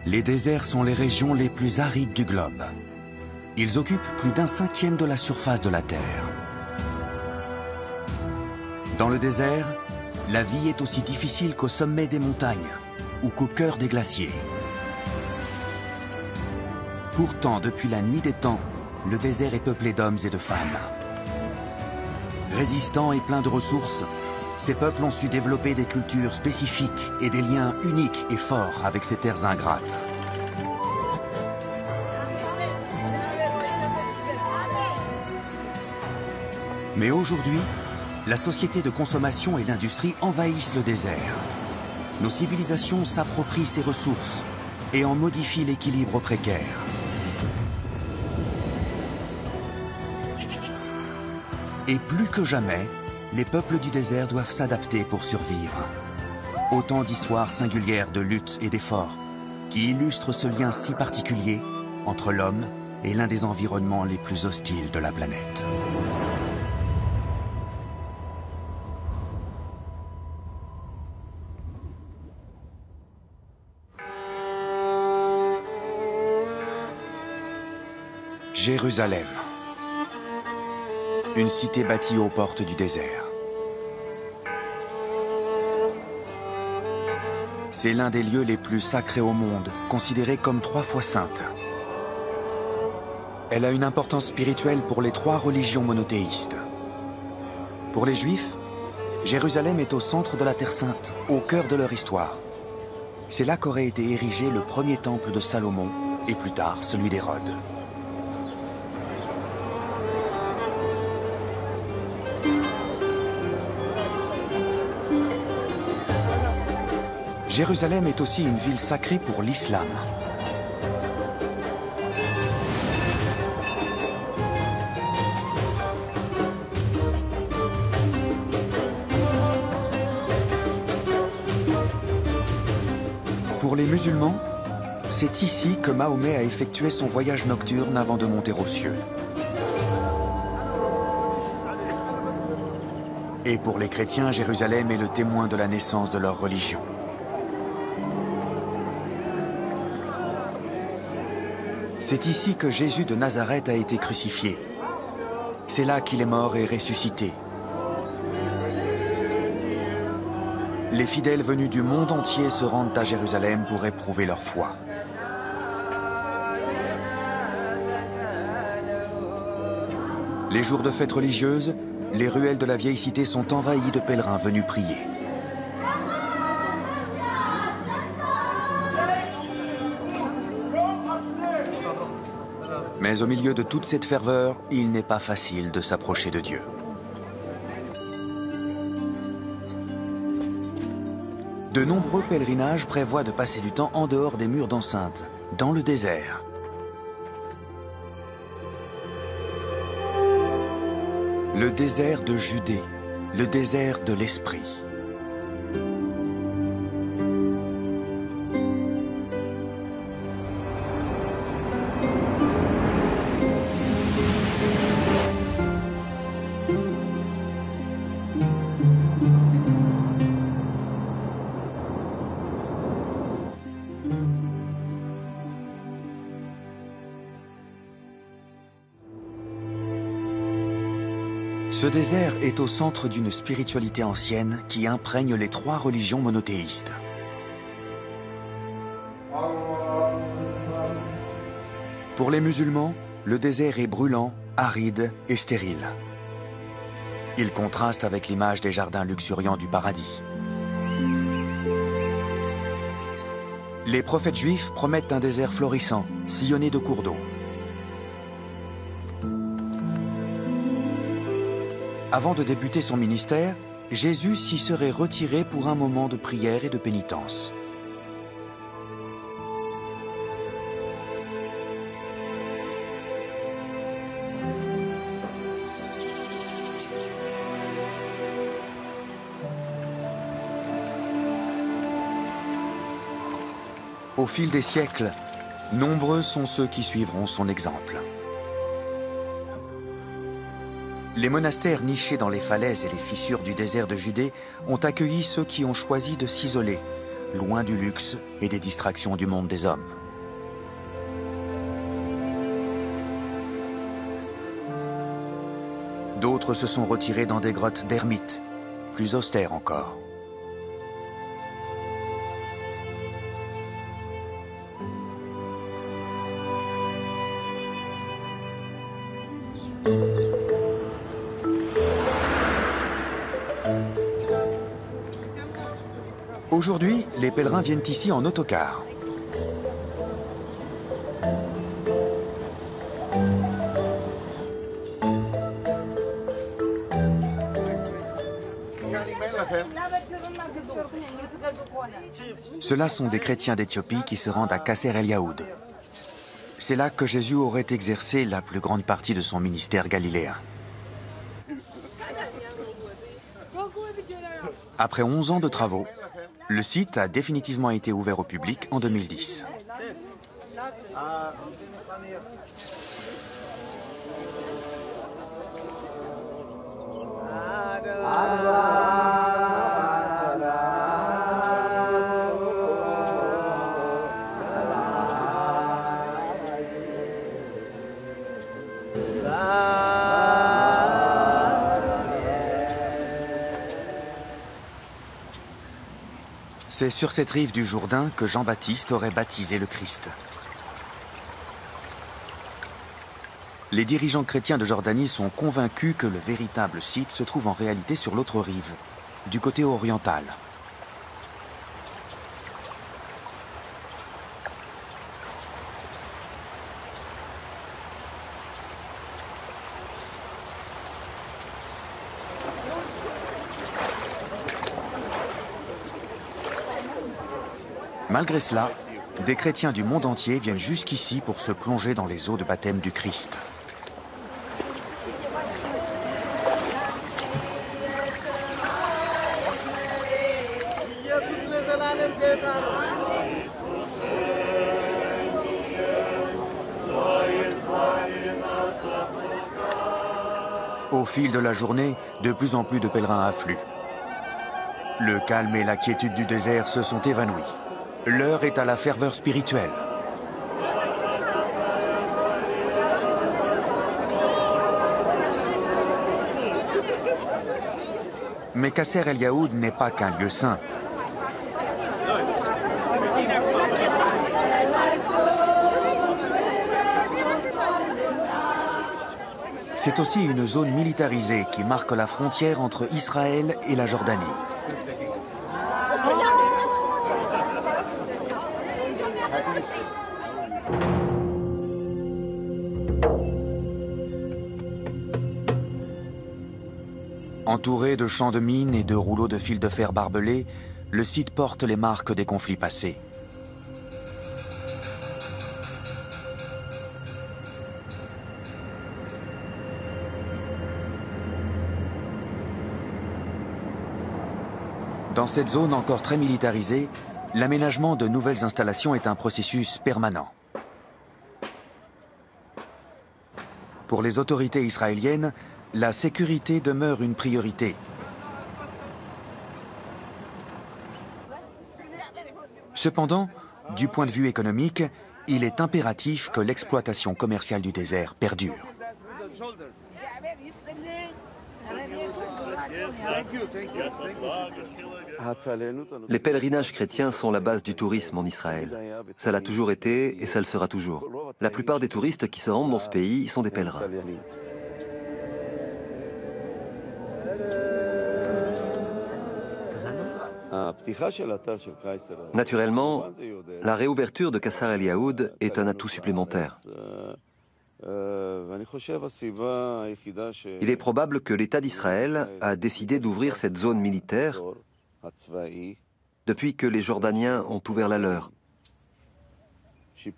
Les déserts sont les régions les plus arides du globe. Ils occupent plus d'1/5 de la surface de la Terre. Dans le désert, la vie est aussi difficile qu'au sommet des montagnes ou qu'au cœur des glaciers. Pourtant, depuis la nuit des temps, le désert est peuplé d'hommes et de femmes. Résistants et pleins de ressources, ces peuples ont su développer des cultures spécifiques et des liens uniques et forts avec ces terres ingrates. Mais aujourd'hui, la société de consommation et l'industrie envahissent le désert. Nos civilisations s'approprient ces ressources et en modifient l'équilibre précaire. Et plus que jamais, les peuples du désert doivent s'adapter pour survivre. Autant d'histoires singulières de lutte et d'efforts qui illustrent ce lien si particulier entre l'homme et l'un des environnements les plus hostiles de la planète. Jérusalem. Une cité bâtie aux portes du désert. C'est l'un des lieux les plus sacrés au monde, considéré comme 3 fois sainte. Elle a une importance spirituelle pour les 3 religions monothéistes. Pour les Juifs, Jérusalem est au centre de la Terre Sainte, au cœur de leur histoire. C'est là qu'aurait été érigé le premier temple de Salomon et plus tard celui d'Hérode. Jérusalem est aussi une ville sacrée pour l'islam. Pour les musulmans, c'est ici que Mahomet a effectué son voyage nocturne avant de monter aux cieux. Et pour les chrétiens, Jérusalem est le témoin de la naissance de leur religion. C'est ici que Jésus de Nazareth a été crucifié. C'est là qu'il est mort et ressuscité. Les fidèles venus du monde entier se rendent à Jérusalem pour éprouver leur foi. Les jours de fêtes religieuses, les ruelles de la vieille cité sont envahies de pèlerins venus prier. Mais au milieu de toute cette ferveur, il n'est pas facile de s'approcher de Dieu. De nombreux pèlerinages prévoient de passer du temps en dehors des murs d'enceinte, dans le désert. Le désert de Judée, le désert de l'esprit. Ce désert est au centre d'une spiritualité ancienne qui imprègne les 3 religions monothéistes. Pour les musulmans, le désert est brûlant, aride et stérile. Il contraste avec l'image des jardins luxuriants du paradis. Les prophètes juifs promettent un désert florissant, sillonné de cours d'eau. Avant de débuter son ministère, Jésus s'y serait retiré pour un moment de prière et de pénitence. Au fil des siècles, nombreux sont ceux qui suivront son exemple. Les monastères nichés dans les falaises et les fissures du désert de Judée ont accueilli ceux qui ont choisi de s'isoler, loin du luxe et des distractions du monde des hommes. D'autres se sont retirés dans des grottes d'ermites, plus austères encore. Aujourd'hui, les pèlerins viennent ici en autocar. Ceux-là sont des chrétiens d'Éthiopie qui se rendent à Kasser el-Yaoud. C'est là que Jésus aurait exercé la plus grande partie de son ministère galiléen. Après 11 ans de travaux, le site a définitivement été ouvert au public en 2010. C'est sur cette rive du Jourdain que Jean-Baptiste aurait baptisé le Christ. Les dirigeants chrétiens de Jordanie sont convaincus que le véritable site se trouve en réalité sur l'autre rive, du côté oriental. Malgré cela, des chrétiens du monde entier viennent jusqu'ici pour se plonger dans les eaux de baptême du Christ. Au fil de la journée, de plus en plus de pèlerins affluent. Le calme et la quiétude du désert se sont évanouis. L'heure est à la ferveur spirituelle. Mais Kasser el-Yaoud n'est pas qu'un lieu saint. C'est aussi une zone militarisée qui marque la frontière entre Israël et la Jordanie. Entouré de champs de mines et de rouleaux de fils de fer barbelés, le site porte les marques des conflits passés. Dans cette zone encore très militarisée, l'aménagement de nouvelles installations est un processus permanent. Pour les autorités israéliennes, la sécurité demeure une priorité. Cependant, du point de vue économique, il est impératif que l'exploitation commerciale du désert perdure. Les pèlerinages chrétiens sont la base du tourisme en Israël. Ça l'a toujours été et ça le sera toujours. La plupart des touristes qui se rendent dans ce pays sont des pèlerins. Naturellement, la réouverture de Kasser el-Yaoud est un atout supplémentaire. Il est probable que l'État d'Israël a décidé d'ouvrir cette zone militaire depuis que les Jordaniens ont ouvert la leur,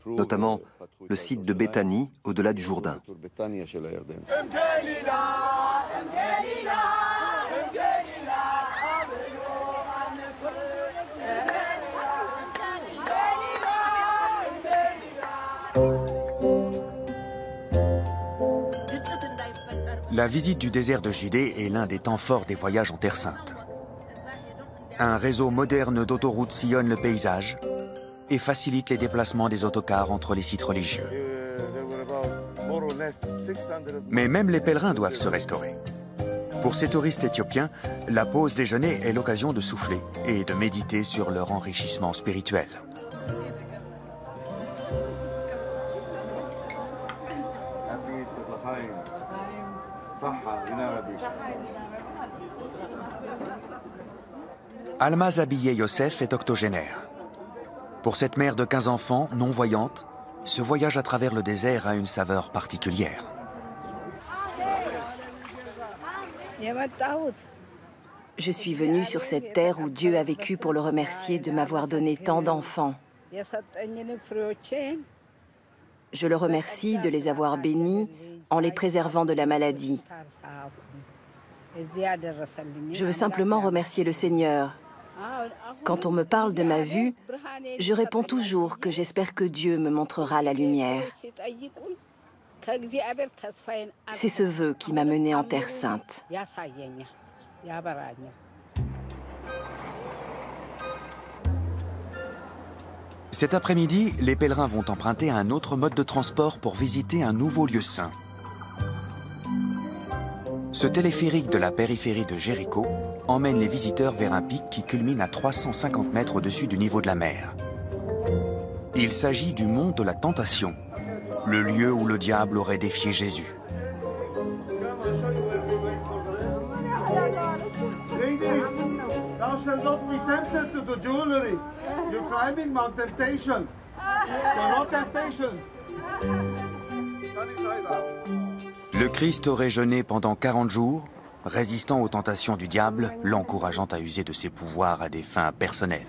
notamment le site de Béthanie au-delà du Jourdain. La visite du désert de Judée est l'un des temps forts des voyages en Terre Sainte. Un réseau moderne d'autoroutes sillonne le paysage et facilite les déplacements des autocars entre les sites religieux. Mais même les pèlerins doivent se restaurer. Pour ces touristes éthiopiens, la pause déjeuner est l'occasion de souffler et de méditer sur leur enrichissement spirituel. Almaz Abiye Youssef est octogénaire. Pour cette mère de 15 enfants, non-voyante, ce voyage à travers le désert a une saveur particulière. Je suis venue sur cette terre où Dieu a vécu pour le remercier de m'avoir donné tant d'enfants. Je le remercie de les avoir bénis en les préservant de la maladie. Je veux simplement remercier le Seigneur. Quand on me parle de ma vue, je réponds toujours que j'espère que Dieu me montrera la lumière. C'est ce vœu qui m'a menée en Terre Sainte. Cet après-midi, les pèlerins vont emprunter un autre mode de transport pour visiter un nouveau lieu saint. Ce téléphérique de la périphérie de Jéricho emmène les visiteurs vers un pic qui culmine à 350 mètres au-dessus du niveau de la mer. Il s'agit du mont de la Tentation, le lieu où le diable aurait défié Jésus. Le Christ aurait jeûné pendant 40 jours, résistant aux tentations du diable, l'encourageant à user de ses pouvoirs à des fins personnelles.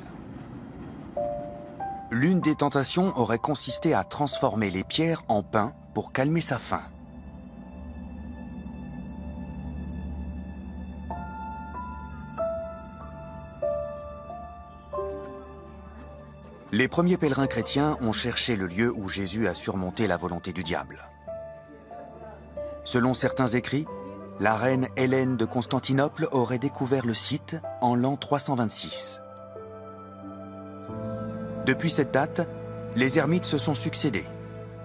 L'une des tentations aurait consisté à transformer les pierres en pain pour calmer sa faim. Les premiers pèlerins chrétiens ont cherché le lieu où Jésus a surmonté la volonté du diable. Selon certains écrits, la reine Hélène de Constantinople aurait découvert le site en l'an 326. Depuis cette date, les ermites se sont succédés.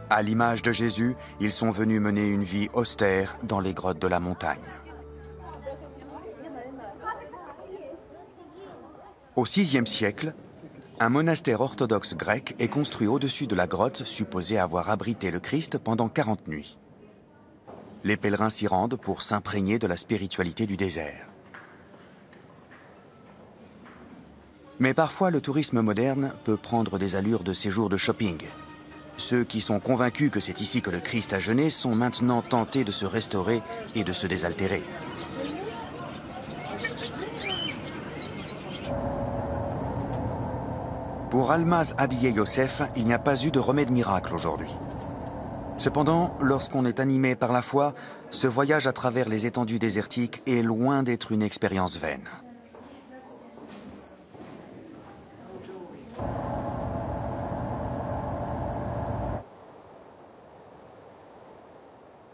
À l'image de Jésus, ils sont venus mener une vie austère dans les grottes de la montagne. Au VIe siècle, un monastère orthodoxe grec est construit au-dessus de la grotte supposée avoir abrité le Christ pendant 40 nuits. Les pèlerins s'y rendent pour s'imprégner de la spiritualité du désert. Mais parfois, le tourisme moderne peut prendre des allures de séjour de shopping. Ceux qui sont convaincus que c'est ici que le Christ a jeûné sont maintenant tentés de se restaurer et de se désaltérer. Pour Almaz Abiye Youssef, il n'y a pas eu de remède miracle aujourd'hui. Cependant, lorsqu'on est animé par la foi, ce voyage à travers les étendues désertiques est loin d'être une expérience vaine.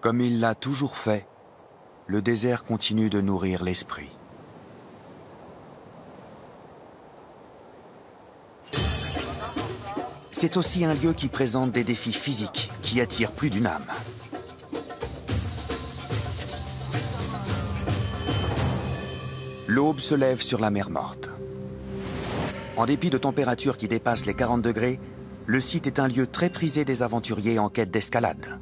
Comme il l'a toujours fait, le désert continue de nourrir l'esprit. C'est aussi un lieu qui présente des défis physiques qui attirent plus d'une âme. L'aube se lève sur la mer Morte. En dépit de températures qui dépassent les 40 degrés, le site est un lieu très prisé des aventuriers en quête d'escalade.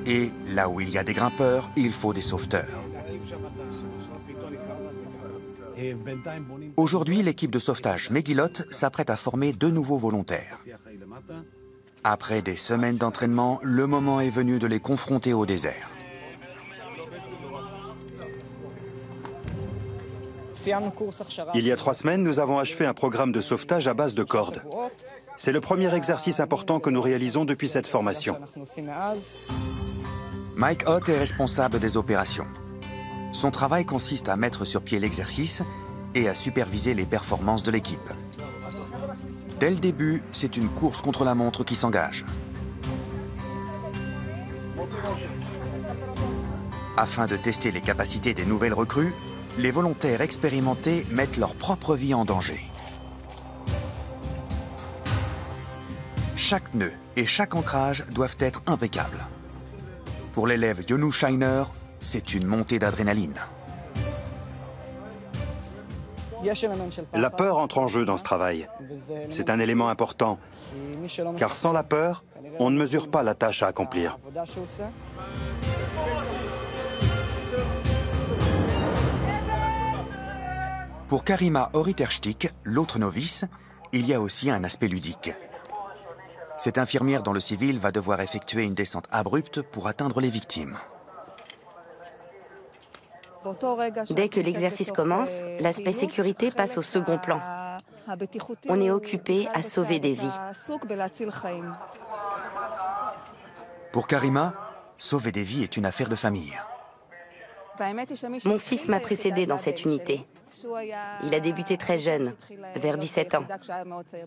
Et là où il y a des grimpeurs, il faut des sauveteurs. Aujourd'hui, l'équipe de sauvetage Megillot s'apprête à former 2 nouveaux volontaires. Après des semaines d'entraînement, le moment est venu de les confronter au désert. Il y a 3 semaines, nous avons achevé un programme de sauvetage à base de cordes. C'est le premier exercice important que nous réalisons depuis cette formation. Mike Ott est responsable des opérations. Son travail consiste à mettre sur pied l'exercice et à superviser les performances de l'équipe. Dès le début, c'est une course contre la montre qui s'engage. Afin de tester les capacités des nouvelles recrues, les volontaires expérimentés mettent leur propre vie en danger. Chaque nœud et chaque ancrage doivent être impeccables. Pour l'élève Yonu Shiner, c'est une montée d'adrénaline. La peur entre en jeu dans ce travail. C'est un élément important, car sans la peur, on ne mesure pas la tâche à accomplir. Pour Karima Horiterstick, l'autre novice, il y a aussi un aspect ludique. Cette infirmière dans le civil va devoir effectuer une descente abrupte pour atteindre les victimes. Dès que l'exercice commence, l'aspect sécurité passe au second plan. On est occupé à sauver des vies. Pour Karima, sauver des vies est une affaire de famille. Mon fils m'a précédé dans cette unité. Il a débuté très jeune, vers 17 ans.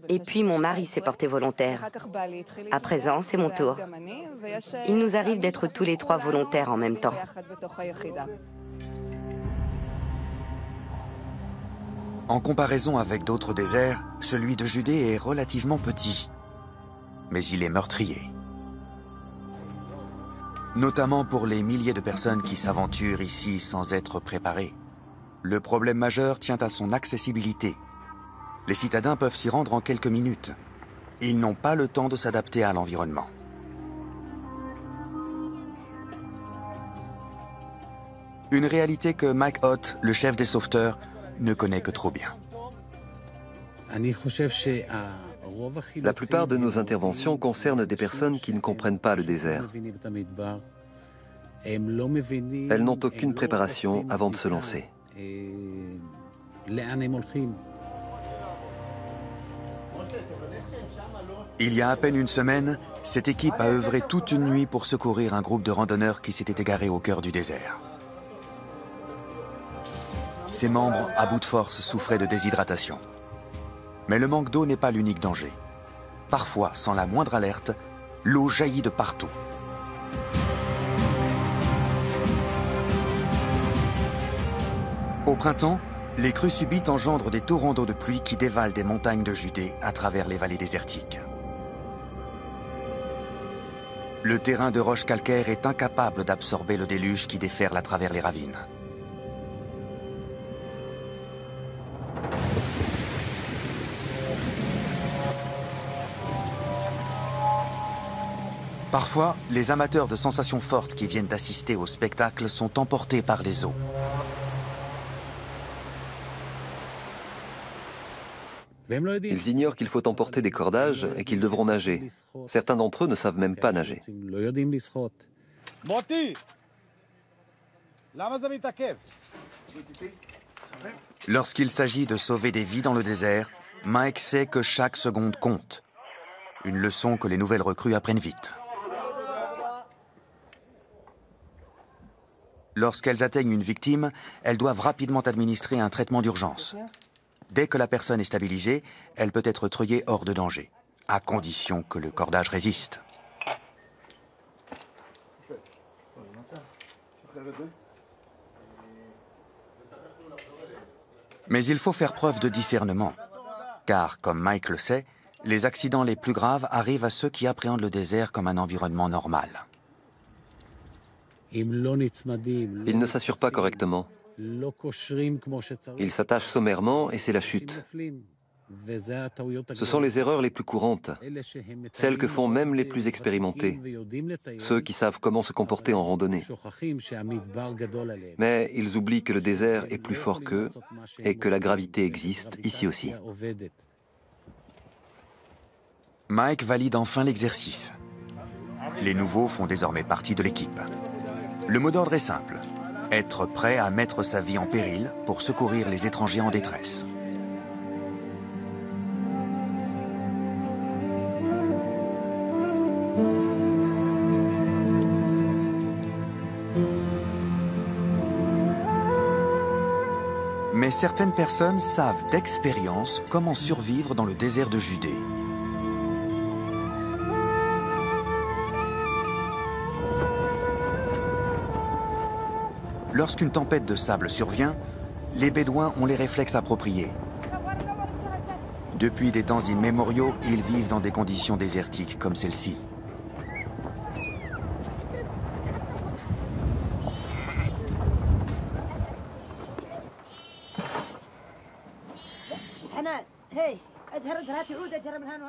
Et puis mon mari s'est porté volontaire. À présent, c'est mon tour. Il nous arrive d'être tous les trois volontaires en même temps. En comparaison avec d'autres déserts, celui de Judée est relativement petit. Mais il est meurtrier. Notamment pour les milliers de personnes qui s'aventurent ici sans être préparées. Le problème majeur tient à son accessibilité. Les citadins peuvent s'y rendre en quelques minutes. Ils n'ont pas le temps de s'adapter à l'environnement. Une réalité que Mike Ott, le chef des sauveteurs, ne connaît que trop bien. La plupart de nos interventions concernent des personnes qui ne comprennent pas le désert. Elles n'ont aucune préparation avant de se lancer. Il y a à peine une semaine, cette équipe a œuvré toute une nuit pour secourir un groupe de randonneurs qui s'était égaré au cœur du désert. Ses membres, à bout de force, souffraient de déshydratation. Mais le manque d'eau n'est pas l'unique danger. Parfois, sans la moindre alerte, l'eau jaillit de partout. Au printemps, les crues subites engendrent des torrents d'eau de pluie qui dévalent des montagnes de Judée à travers les vallées désertiques. Le terrain de roches calcaires est incapable d'absorber le déluge qui déferle à travers les ravines. Parfois, les amateurs de sensations fortes qui viennent d'assister au spectacle sont emportés par les eaux. Ils ignorent qu'il faut emporter des cordages et qu'ils devront nager. Certains d'entre eux ne savent même pas nager. Lorsqu'il s'agit de sauver des vies dans le désert, Mike sait que chaque seconde compte. Une leçon que les nouvelles recrues apprennent vite. Lorsqu'elles atteignent une victime, elles doivent rapidement administrer un traitement d'urgence. Dès que la personne est stabilisée, elle peut être treuillée hors de danger, à condition que le cordage résiste. Mais il faut faire preuve de discernement, car, comme Mike le sait, les accidents les plus graves arrivent à ceux qui appréhendent le désert comme un environnement normal. Ils ne s'assurent pas correctement. Ils s'attachent sommairement et c'est la chute. Ce sont les erreurs les plus courantes, celles que font même les plus expérimentés, ceux qui savent comment se comporter en randonnée. Mais ils oublient que le désert est plus fort qu'eux et que la gravité existe ici aussi. Mike valide enfin l'exercice. Les nouveaux font désormais partie de l'équipe. Le mot d'ordre est simple. Être prêt à mettre sa vie en péril pour secourir les étrangers en détresse. Mais certaines personnes savent d'expérience comment survivre dans le désert de Judée. Lorsqu'une tempête de sable survient, les Bédouins ont les réflexes appropriés. Depuis des temps immémoriaux, ils vivent dans des conditions désertiques comme celle-ci.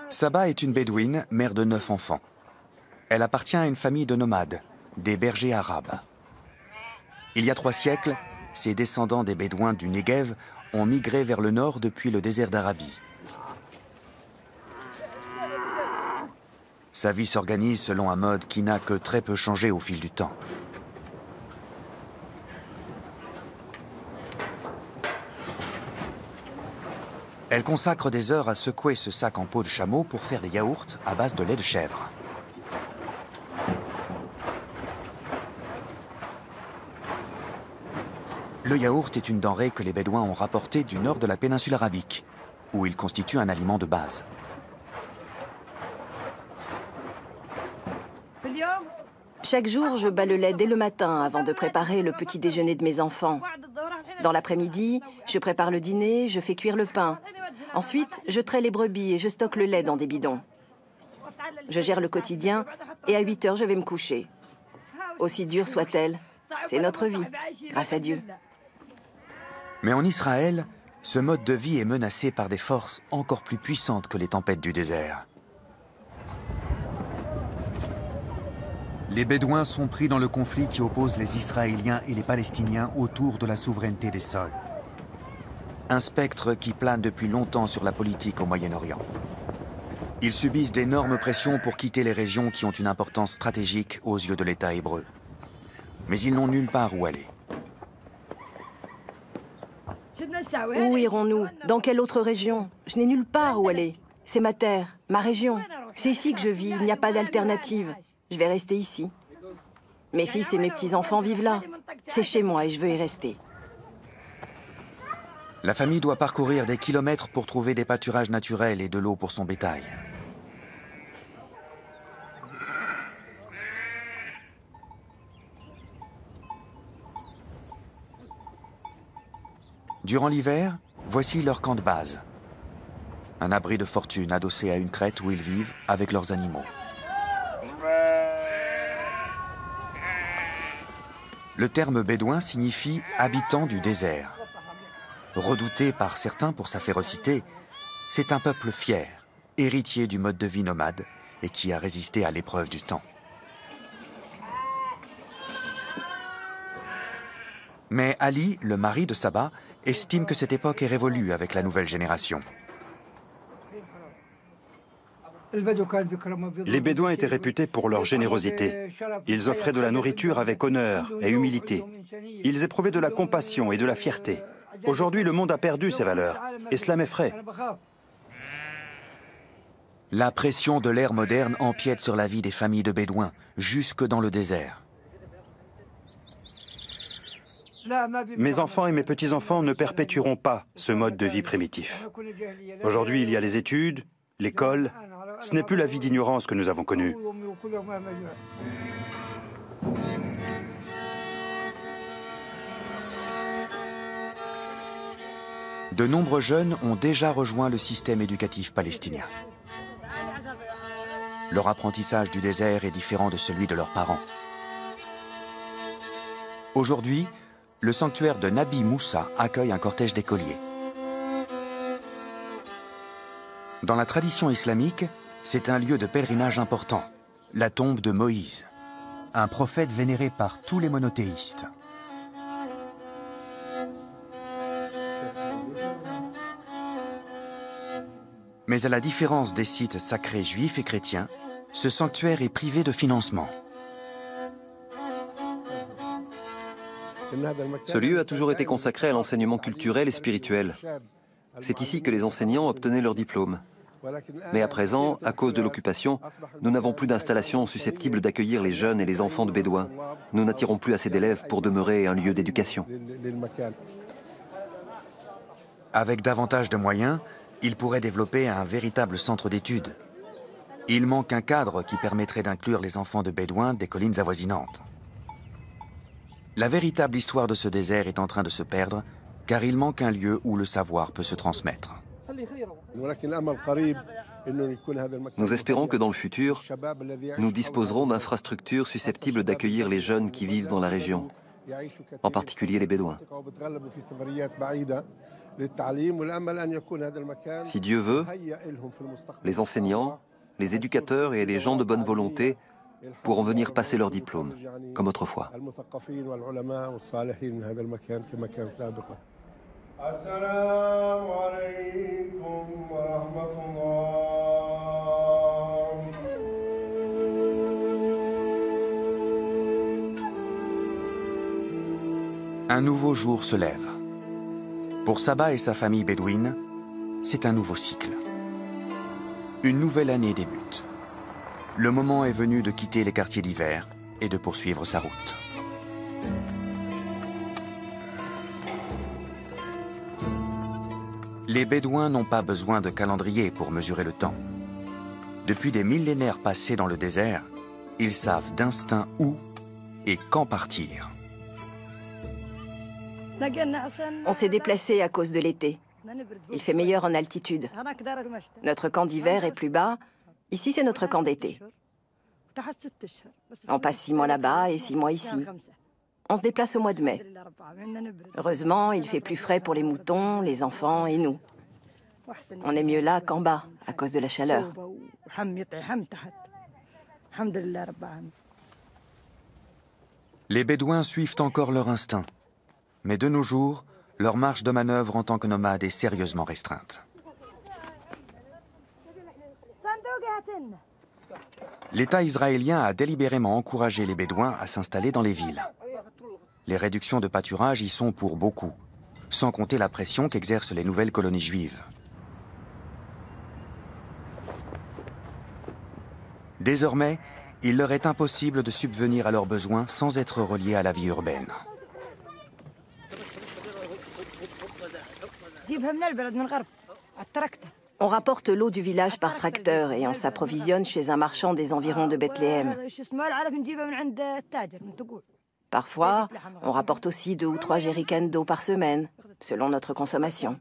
Saba est une bédouine, mère de 9 enfants. Elle appartient à une famille de nomades, des bergers arabes. Il y a 3 siècles, ces descendants des Bédouins du Negev ont migré vers le nord depuis le désert d'Arabie. Sa vie s'organise selon un mode qui n'a que très peu changé au fil du temps. Elle consacre des heures à secouer ce sac en peau de chameau pour faire des yaourts à base de lait de chèvre. Le yaourt est une denrée que les Bédouins ont rapportée du nord de la péninsule arabique, où il constitue un aliment de base. Chaque jour, je bats le lait dès le matin avant de préparer le petit déjeuner de mes enfants. Dans l'après-midi, je prépare le dîner, je fais cuire le pain. Ensuite, je traite les brebis et je stocke le lait dans des bidons. Je gère le quotidien et à 8 heures, je vais me coucher. Aussi dure soit-elle, c'est notre vie, grâce à Dieu. Mais en Israël, ce mode de vie est menacé par des forces encore plus puissantes que les tempêtes du désert. Les Bédouins sont pris dans le conflit qui oppose les Israéliens et les Palestiniens autour de la souveraineté des sols. Un spectre qui plane depuis longtemps sur la politique au Moyen-Orient. Ils subissent d'énormes pressions pour quitter les régions qui ont une importance stratégique aux yeux de l'État hébreu. Mais ils n'ont nulle part où aller. Où irons-nous? Dans quelle autre région? Je n'ai nulle part où aller. C'est ma terre, ma région. C'est ici que je vis, il n'y a pas d'alternative. Je vais rester ici. Mes fils et mes petits-enfants vivent là. C'est chez moi et je veux y rester. La famille doit parcourir des kilomètres pour trouver des pâturages naturels et de l'eau pour son bétail. Durant l'hiver, voici leur camp de base. Un abri de fortune adossé à une crête où ils vivent avec leurs animaux. Le terme bédouin signifie habitant du désert. Redouté par certains pour sa férocité, c'est un peuple fier, héritier du mode de vie nomade et qui a résisté à l'épreuve du temps. Mais Ali, le mari de Saba, estime que cette époque est révolue avec la nouvelle génération. Les Bédouins étaient réputés pour leur générosité. Ils offraient de la nourriture avec honneur et humilité. Ils éprouvaient de la compassion et de la fierté. Aujourd'hui, le monde a perdu ses valeurs, et cela m'effraie. La pression de l'ère moderne empiète sur la vie des familles de Bédouins, jusque dans le désert. Mes enfants et mes petits-enfants ne perpétueront pas ce mode de vie primitif. Aujourd'hui, il y a les études, l'école. Ce n'est plus la vie d'ignorance que nous avons connue. De nombreux jeunes ont déjà rejoint le système éducatif palestinien. Leur apprentissage du désert est différent de celui de leurs parents. Aujourd'hui, le sanctuaire de Nabi Moussa accueille un cortège d'écoliers. Dans la tradition islamique, c'est un lieu de pèlerinage important, la tombe de Moïse, un prophète vénéré par tous les monothéistes. Mais à la différence des sites sacrés juifs et chrétiens, ce sanctuaire est privé de financement. Ce lieu a toujours été consacré à l'enseignement culturel et spirituel. C'est ici que les enseignants obtenaient leur diplôme. Mais à présent, à cause de l'occupation, nous n'avons plus d'installation susceptible d'accueillir les jeunes et les enfants de Bédouins. Nous n'attirons plus assez d'élèves pour demeurer un lieu d'éducation. Avec davantage de moyens, il pourrait développer un véritable centre d'études. Il manque un cadre qui permettrait d'inclure les enfants de Bédouins des collines avoisinantes. La véritable histoire de ce désert est en train de se perdre car il manque un lieu où le savoir peut se transmettre. Nous espérons que dans le futur, nous disposerons d'infrastructures susceptibles d'accueillir les jeunes qui vivent dans la région, en particulier les Bédouins. Si Dieu veut, les enseignants, les éducateurs et les gens de bonne volonté pourront venir passer leur diplôme, comme autrefois. Un nouveau jour se lève. Pour Saba et sa famille bédouine, c'est un nouveau cycle. Une nouvelle année débute. Le moment est venu de quitter les quartiers d'hiver et de poursuivre sa route. Les Bédouins n'ont pas besoin de calendrier pour mesurer le temps. Depuis des millénaires passés dans le désert, ils savent d'instinct où et quand partir. On s'est déplacé à cause de l'été. Il fait meilleur en altitude. Notre camp d'hiver est plus bas. Ici, c'est notre camp d'été. On passe 6 mois là-bas et 6 mois ici. On se déplace au mois de mai. Heureusement, il fait plus frais pour les moutons, les enfants et nous. On est mieux là qu'en bas, à cause de la chaleur. Les Bédouins suivent encore leur instinct. Mais de nos jours, leur marge de manœuvre en tant que nomades est sérieusement restreinte. L'État israélien a délibérément encouragé les Bédouins à s'installer dans les villes. Les réductions de pâturage y sont pour beaucoup, sans compter la pression qu'exercent les nouvelles colonies juives. Désormais, il leur est impossible de subvenir à leurs besoins sans être reliés à la vie urbaine. On rapporte l'eau du village par tracteur et on s'approvisionne chez un marchand des environs de Bethléem. Parfois, on rapporte aussi 2 ou 3 jerrycans d'eau par semaine, selon notre consommation.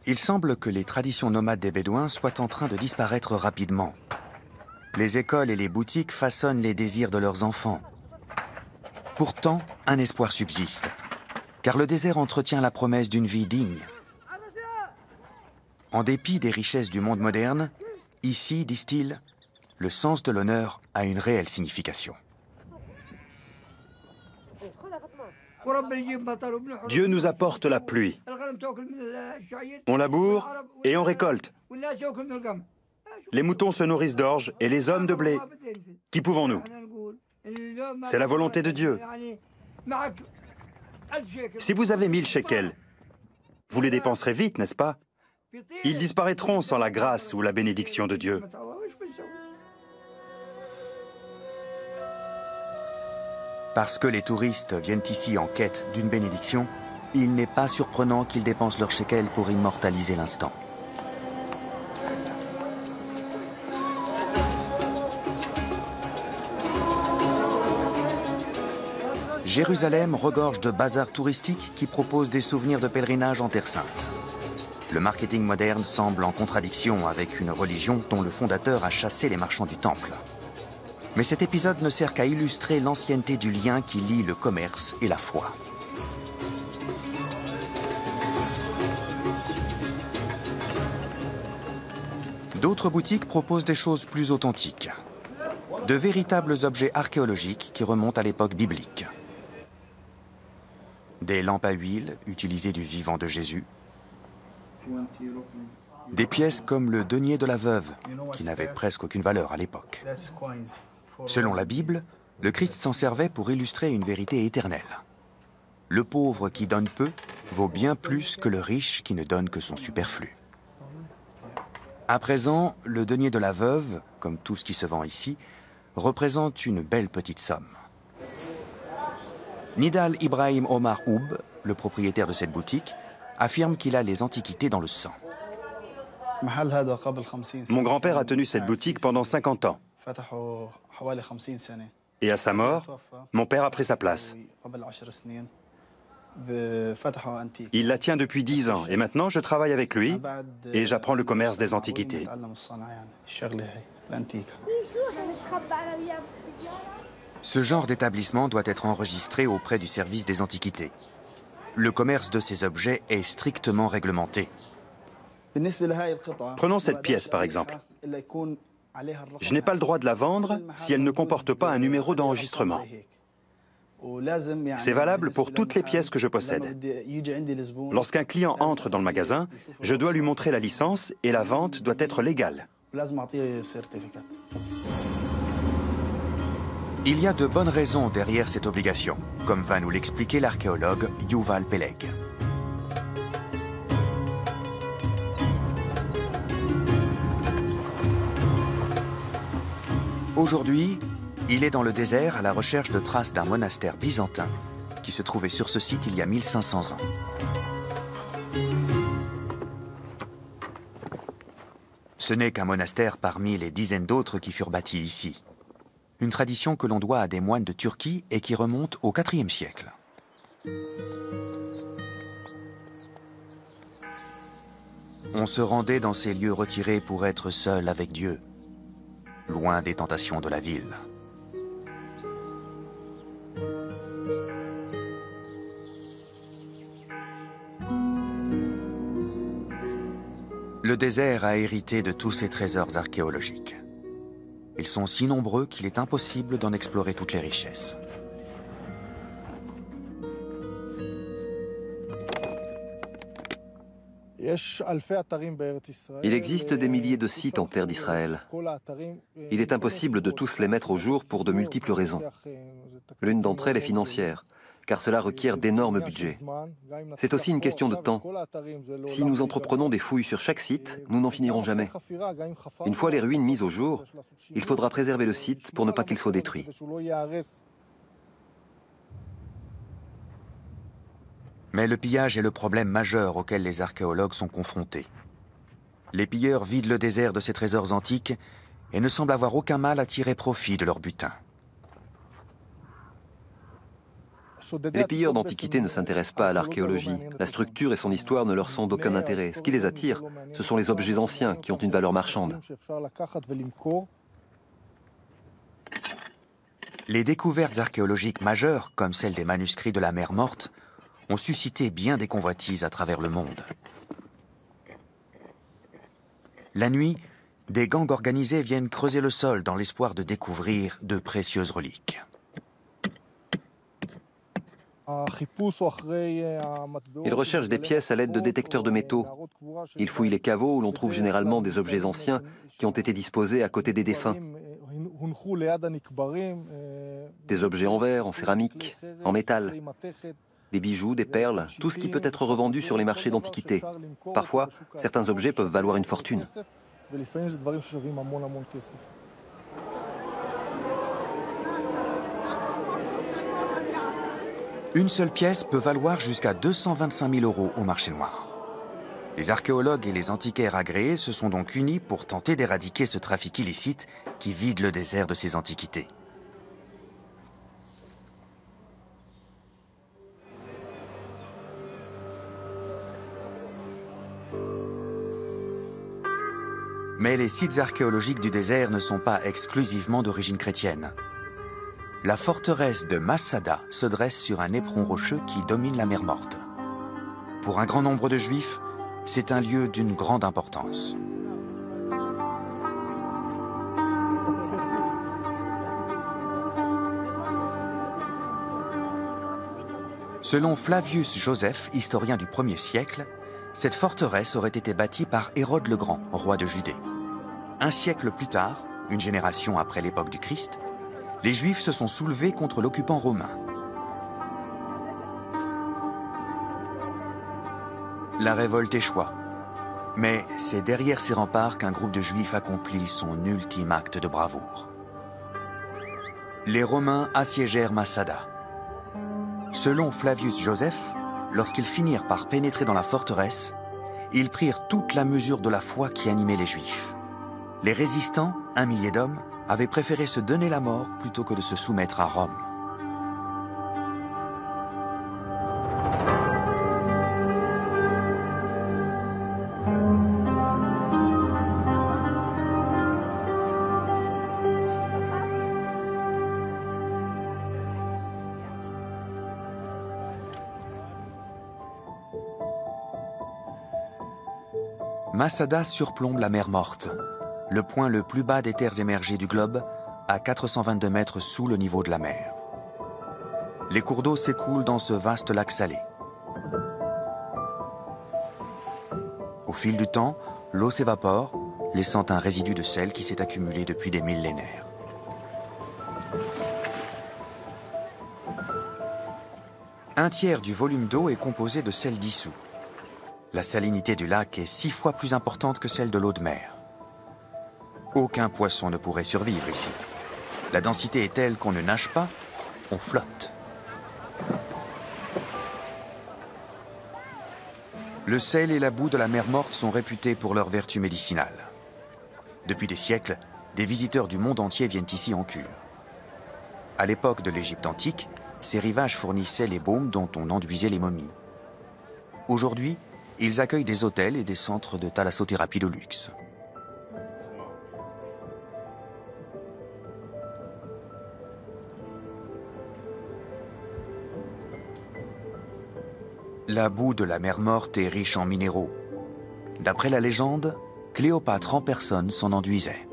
Il semble que les traditions nomades des Bédouins soient en train de disparaître rapidement. Les écoles et les boutiques façonnent les désirs de leurs enfants. Pourtant, un espoir subsiste, car le désert entretient la promesse d'une vie digne. En dépit des richesses du monde moderne, ici, disent-ils, le sens de l'honneur a une réelle signification. Dieu nous apporte la pluie. On laboure et on récolte. Les moutons se nourrissent d'orge et les hommes de blé. Qui pouvons-nous? C'est la volonté de Dieu. Si vous avez 1000 shekels, vous les dépenserez vite, n'est-ce pas? Ils disparaîtront sans la grâce ou la bénédiction de Dieu. Parce que les touristes viennent ici en quête d'une bénédiction, il n'est pas surprenant qu'ils dépensent leurs shekels pour immortaliser l'instant. Jérusalem regorge de bazars touristiques qui proposent des souvenirs de pèlerinage en Terre Sainte. Le marketing moderne semble en contradiction avec une religion dont le fondateur a chassé les marchands du temple. Mais cet épisode ne sert qu'à illustrer l'ancienneté du lien qui lie le commerce et la foi. D'autres boutiques proposent des choses plus authentiques. De véritables objets archéologiques qui remontent à l'époque biblique. Des lampes à huile utilisées du vivant de Jésus. Des pièces comme le denier de la veuve, qui n'avait presque aucune valeur à l'époque. Selon la Bible, le Christ s'en servait pour illustrer une vérité éternelle. Le pauvre qui donne peu vaut bien plus que le riche qui ne donne que son superflu. À présent, le denier de la veuve, comme tout ce qui se vend ici, représente une belle petite somme. Nidal Ibrahim Omar Oub, le propriétaire de cette boutique, affirme qu'il a les antiquités dans le sang. Mon grand-père a tenu cette boutique pendant 50 ans. Et à sa mort, mon père a pris sa place. Il la tient depuis 10 ans et maintenant je travaille avec lui et j'apprends le commerce des antiquités. Ce genre d'établissement doit être enregistré auprès du service des antiquités. Le commerce de ces objets est strictement réglementé. Prenons cette pièce par exemple. Je n'ai pas le droit de la vendre si elle ne comporte pas un numéro d'enregistrement. C'est valable pour toutes les pièces que je possède. Lorsqu'un client entre dans le magasin, je dois lui montrer la licence et la vente doit être légale. Il y a de bonnes raisons derrière cette obligation, comme va nous l'expliquer l'archéologue Yuval Peleg. Aujourd'hui, il est dans le désert à la recherche de traces d'un monastère byzantin qui se trouvait sur ce site il y a 1500 ans. Ce n'est qu'un monastère parmi les dizaines d'autres qui furent bâtis ici. Une tradition que l'on doit à des moines de Turquie et qui remonte au IVe siècle. On se rendait dans ces lieux retirés pour être seul avec Dieu, loin des tentations de la ville. Le désert a hérité de tous ces trésors archéologiques. Ils sont si nombreux qu'il est impossible d'en explorer toutes les richesses. Il existe des milliers de sites en terre d'Israël. Il est impossible de tous les mettre au jour pour de multiples raisons. L'une d'entre elles est financière, car cela requiert d'énormes budgets. C'est aussi une question de temps. Si nous entreprenons des fouilles sur chaque site, nous n'en finirons jamais. Une fois les ruines mises au jour, il faudra préserver le site pour ne pas qu'il soit détruit. Mais le pillage est le problème majeur auquel les archéologues sont confrontés. Les pilleurs vident le désert de ses trésors antiques et ne semblent avoir aucun mal à tirer profit de leur butin. Les pilleurs d'antiquités ne s'intéressent pas à l'archéologie. La structure et son histoire ne leur sont d'aucun intérêt. Ce qui les attire, ce sont les objets anciens qui ont une valeur marchande. Les découvertes archéologiques majeures, comme celle des manuscrits de la Mer Morte, ont suscité bien des convoitises à travers le monde. La nuit, des gangs organisés viennent creuser le sol dans l'espoir de découvrir de précieuses reliques. Ils recherchent des pièces à l'aide de détecteurs de métaux. Ils fouillent les caveaux où l'on trouve généralement des objets anciens qui ont été disposés à côté des défunts. Des objets en verre, en céramique, en métal. Des bijoux, des perles, tout ce qui peut être revendu sur les marchés d'antiquités. Parfois, certains objets peuvent valoir une fortune. Une seule pièce peut valoir jusqu'à 225 000 € au marché noir. Les archéologues et les antiquaires agréés se sont donc unis pour tenter d'éradiquer ce trafic illicite qui vide le désert de ses antiquités. Mais les sites archéologiques du désert ne sont pas exclusivement d'origine chrétienne. La forteresse de Masada se dresse sur un éperon rocheux qui domine la mer Morte. Pour un grand nombre de Juifs, c'est un lieu d'une grande importance. Selon Flavius Joseph, historien du 1er siècle, cette forteresse aurait été bâtie par Hérode le Grand, roi de Judée. Un siècle plus tard, une génération après l'époque du Christ, les Juifs se sont soulevés contre l'occupant romain. La révolte échoua. Mais c'est derrière ces remparts qu'un groupe de Juifs accomplit son ultime acte de bravoure. Les Romains assiégèrent Masada. Selon Flavius Joseph, lorsqu'ils finirent par pénétrer dans la forteresse, ils prirent toute la mesure de la foi qui animait les Juifs. Les résistants, 1 millier d'hommes, avaient préféré se donner la mort plutôt que de se soumettre à Rome. Masada surplombe la mer Morte, le point le plus bas des terres émergées du globe, à 422 mètres sous le niveau de la mer. Les cours d'eau s'écoulent dans ce vaste lac salé. Au fil du temps, l'eau s'évapore, laissant un résidu de sel qui s'est accumulé depuis des millénaires. Un tiers du volume d'eau est composé de sel dissous. La salinité du lac est 6 fois plus importante que celle de l'eau de mer. Aucun poisson ne pourrait survivre ici. La densité est telle qu'on ne nage pas, on flotte. Le sel et la boue de la mer Morte sont réputés pour leurs vertus médicinales. Depuis des siècles, des visiteurs du monde entier viennent ici en cure. À l'époque de l'Égypte antique, ces rivages fournissaient les baumes dont on enduisait les momies. Aujourd'hui, ils accueillent des hôtels et des centres de thalassothérapie de luxe. La boue de la mer Morte est riche en minéraux. D'après la légende, Cléopâtre en personne s'en enduisait.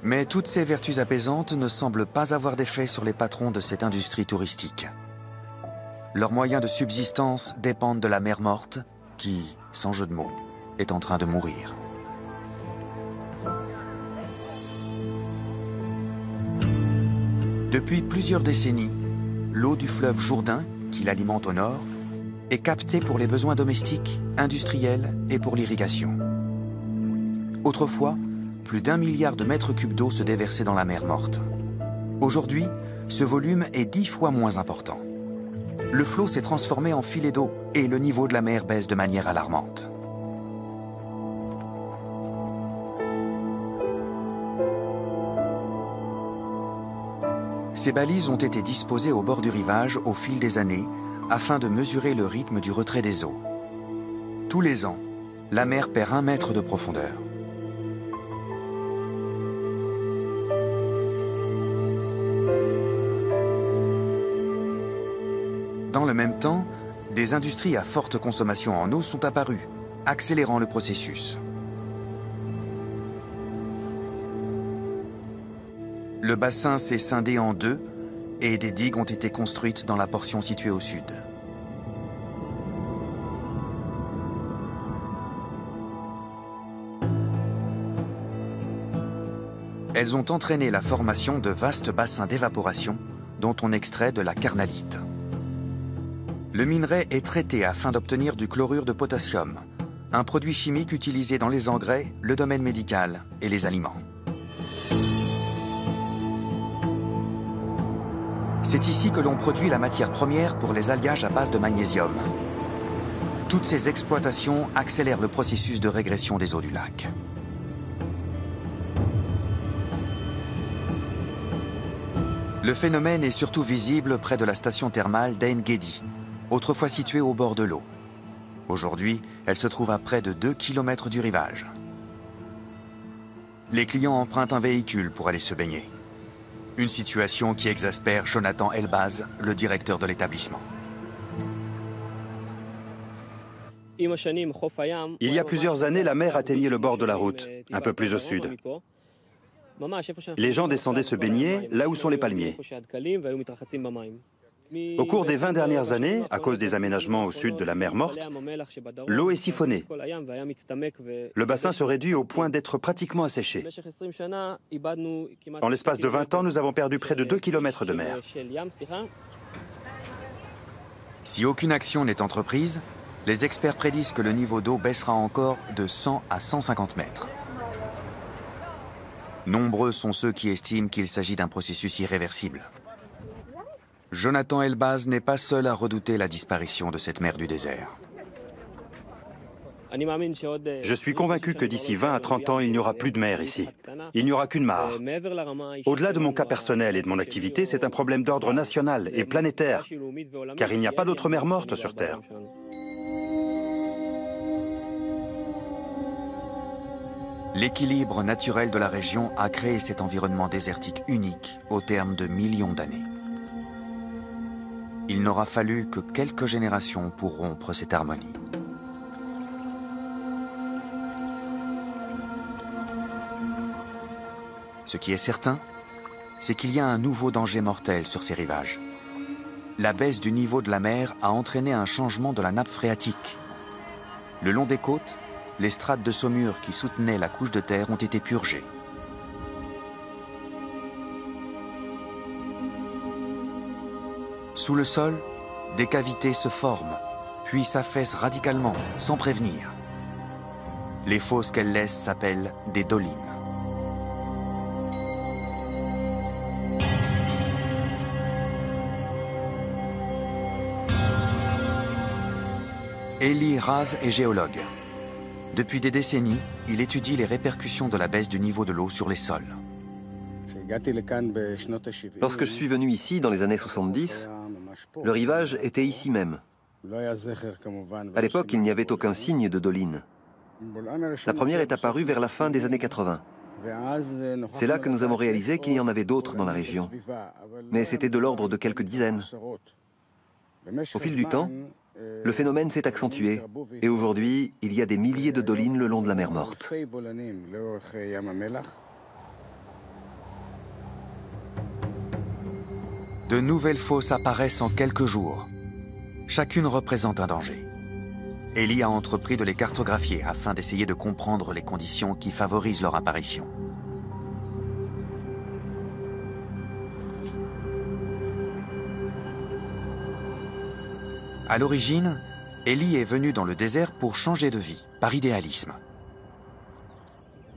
Mais toutes ces vertus apaisantes ne semblent pas avoir d'effet sur les patrons de cette industrie touristique. Leurs moyens de subsistance dépendent de la mer Morte, qui, sans jeu de mots, est en train de mourir. Depuis plusieurs décennies, l'eau du fleuve Jourdain, qui l'alimente au nord, est captée pour les besoins domestiques, industriels et pour l'irrigation. Autrefois, plus d'1 milliard de mètres cubes d'eau se déversaient dans la mer Morte. Aujourd'hui, ce volume est 10 fois moins important. Le flot s'est transformé en filet d'eau et le niveau de la mer baisse de manière alarmante. Ces balises ont été disposées au bord du rivage au fil des années afin de mesurer le rythme du retrait des eaux. Tous les ans, la mer perd 1 mètre de profondeur. Dans le même temps, des industries à forte consommation en eau sont apparues, accélérant le processus. Le bassin s'est scindé en 2 et des digues ont été construites dans la portion située au sud. Elles ont entraîné la formation de vastes bassins d'évaporation dont on extrait de la carnallite. Le minerai est traité afin d'obtenir du chlorure de potassium, un produit chimique utilisé dans les engrais, le domaine médical et les aliments. C'est ici que l'on produit la matière première pour les alliages à base de magnésium. Toutes ces exploitations accélèrent le processus de régression des eaux du lac. Le phénomène est surtout visible près de la station thermale d'Ain Gedi, autrefois située au bord de l'eau. Aujourd'hui, elle se trouve à près de 2 km du rivage. Les clients empruntent un véhicule pour aller se baigner. Une situation qui exaspère Jonathan Elbaz, le directeur de l'établissement. Il y a plusieurs années, la mer atteignait le bord de la route, un peu plus au sud. Les gens descendaient se baigner là où sont les palmiers. Au cours des 20 dernières années, à cause des aménagements au sud de la mer Morte, l'eau est siphonnée. Le bassin se réduit au point d'être pratiquement asséché. En l'espace de 20 ans, nous avons perdu près de 2 km de mer. Si aucune action n'est entreprise, les experts prédisent que le niveau d'eau baissera encore de 100 à 150 mètres. Nombreux sont ceux qui estiment qu'il s'agit d'un processus irréversible. Jonathan Elbaz n'est pas seul à redouter la disparition de cette mer du désert. Je suis convaincu que d'ici 20 à 30 ans, il n'y aura plus de mer ici. Il n'y aura qu'une mare. Au-delà de mon cas personnel et de mon activité, c'est un problème d'ordre national et planétaire, car il n'y a pas d'autre mer morte sur Terre. L'équilibre naturel de la région a créé cet environnement désertique unique au terme de millions d'années. Il n'aura fallu que quelques générations pour rompre cette harmonie. Ce qui est certain, c'est qu'il y a un nouveau danger mortel sur ces rivages. La baisse du niveau de la mer a entraîné un changement de la nappe phréatique. Le long des côtes, les strates de saumure qui soutenaient la couche de terre ont été purgées. Sous le sol, des cavités se forment, puis s'affaissent radicalement, sans prévenir. Les fosses qu'elles laissent s'appellent des dolines. Eli Raz est géologue. Depuis des décennies, il étudie les répercussions de la baisse du niveau de l'eau sur les sols. Lorsque je suis venu ici, dans les années 70, le rivage était ici même. À l'époque, il n'y avait aucun signe de doline. La première est apparue vers la fin des années 80. C'est là que nous avons réalisé qu'il y en avait d'autres dans la région. Mais c'était de l'ordre de quelques dizaines. Au fil du temps, le phénomène s'est accentué et aujourd'hui, il y a des milliers de dolines le long de la mer Morte. De nouvelles fosses apparaissent en quelques jours. Chacune représente un danger. Eli a entrepris de les cartographier afin d'essayer de comprendre les conditions qui favorisent leur apparition. À l'origine, Eli est venu dans le désert pour changer de vie, par idéalisme.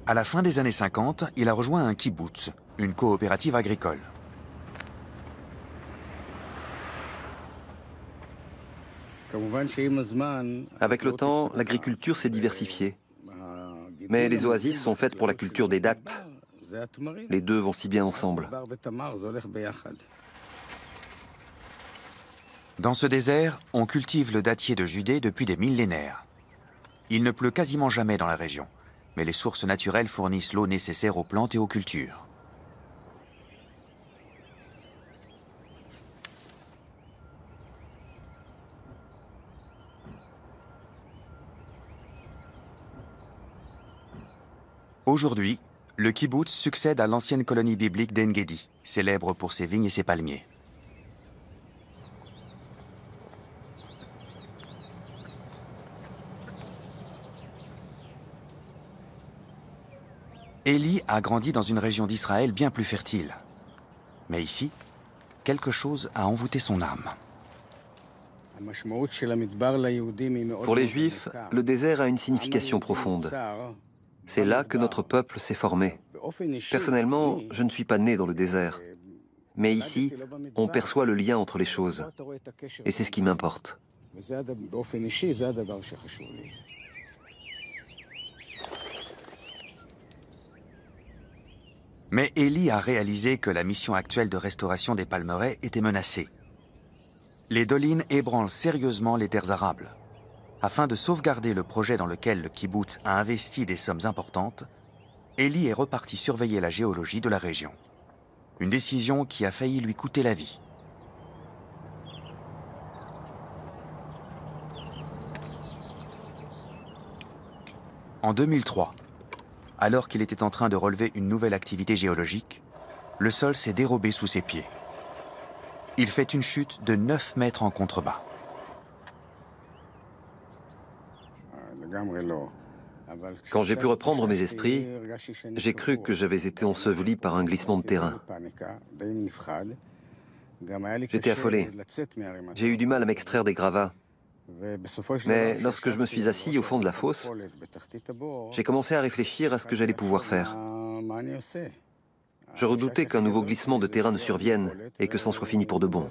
À la fin des années 50, il a rejoint un kibboutz, une coopérative agricole. Avec le temps, l'agriculture s'est diversifiée. Mais les oasis sont faites pour la culture des dattes. Les deux vont si bien ensemble. Dans ce désert, on cultive le dattier de Judée depuis des millénaires. Il ne pleut quasiment jamais dans la région, mais les sources naturelles fournissent l'eau nécessaire aux plantes et aux cultures. Aujourd'hui, le kibboutz succède à l'ancienne colonie biblique d'En-Gedi, célèbre pour ses vignes et ses palmiers. Eli a grandi dans une région d'Israël bien plus fertile. Mais ici, quelque chose a envoûté son âme. Pour les Juifs, le désert a une signification profonde. C'est là que notre peuple s'est formé. Personnellement, je ne suis pas né dans le désert. Mais ici, on perçoit le lien entre les choses. Et c'est ce qui m'importe. Mais Eli a réalisé que la mission actuelle de restauration des palmeraies était menacée. Les dolines ébranlent sérieusement les terres arables. Afin de sauvegarder le projet dans lequel le kibboutz a investi des sommes importantes, Eli est reparti surveiller la géologie de la région. Une décision qui a failli lui coûter la vie. En 2003, alors qu'il était en train de relever une nouvelle activité géologique, le sol s'est dérobé sous ses pieds. Il fait une chute de 9 mètres en contrebas. Quand j'ai pu reprendre mes esprits, j'ai cru que j'avais été enseveli par un glissement de terrain. J'étais affolé. J'ai eu du mal à m'extraire des gravats. Mais lorsque je me suis assis au fond de la fosse, j'ai commencé à réfléchir à ce que j'allais pouvoir faire. Je redoutais qu'un nouveau glissement de terrain ne survienne et que c'en soit fini pour de bon.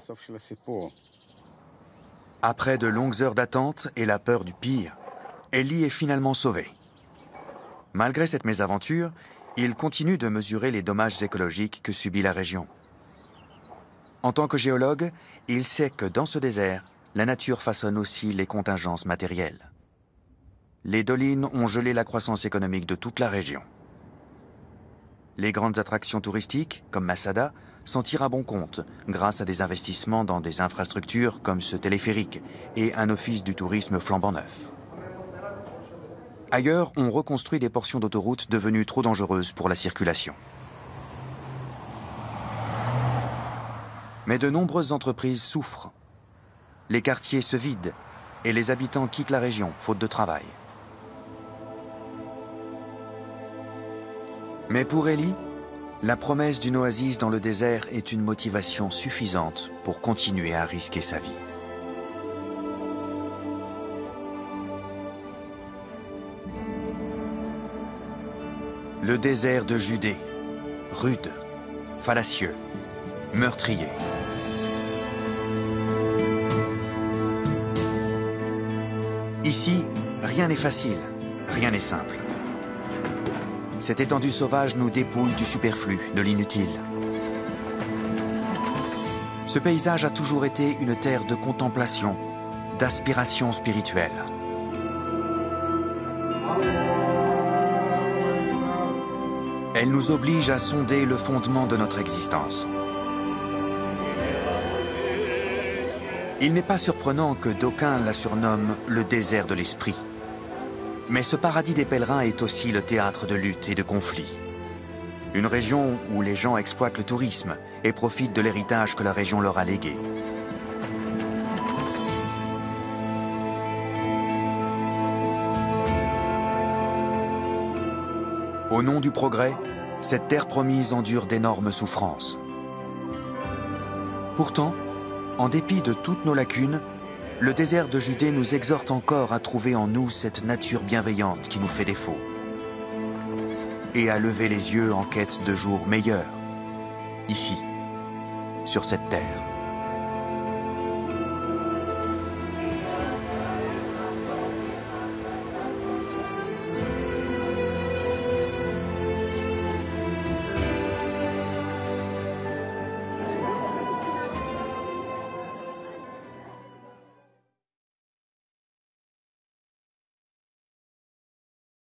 Après de longues heures d'attente et la peur du pire, Eli est finalement sauvé. Malgré cette mésaventure, il continue de mesurer les dommages écologiques que subit la région. En tant que géologue, il sait que dans ce désert, la nature façonne aussi les contingences matérielles. Les dolines ont gelé la croissance économique de toute la région. Les grandes attractions touristiques, comme Masada, s'en tirent à bon compte grâce à des investissements dans des infrastructures comme ce téléphérique et un office du tourisme flambant neuf. Ailleurs, on reconstruit des portions d'autoroutes devenues trop dangereuses pour la circulation. Mais de nombreuses entreprises souffrent. Les quartiers se vident et les habitants quittent la région, faute de travail. Mais pour Eli, la promesse d'une oasis dans le désert est une motivation suffisante pour continuer à risquer sa vie. Le désert de Judée, rude, fallacieux, meurtrier. Ici, rien n'est facile, rien n'est simple. Cette étendue sauvage nous dépouille du superflu, de l'inutile. Ce paysage a toujours été une terre de contemplation, d'aspiration spirituelle. Elle nous oblige à sonder le fondement de notre existence. Il n'est pas surprenant que d'aucuns la surnomment le désert de l'esprit. Mais ce paradis des pèlerins est aussi le théâtre de luttes et de conflits. Une région où les gens exploitent le tourisme et profitent de l'héritage que la région leur a légué. Au nom du progrès, cette terre promise endure d'énormes souffrances. Pourtant, en dépit de toutes nos lacunes, le désert de Judée nous exhorte encore à trouver en nous cette nature bienveillante qui nous fait défaut. Et à lever les yeux en quête de jours meilleurs, ici, sur cette terre.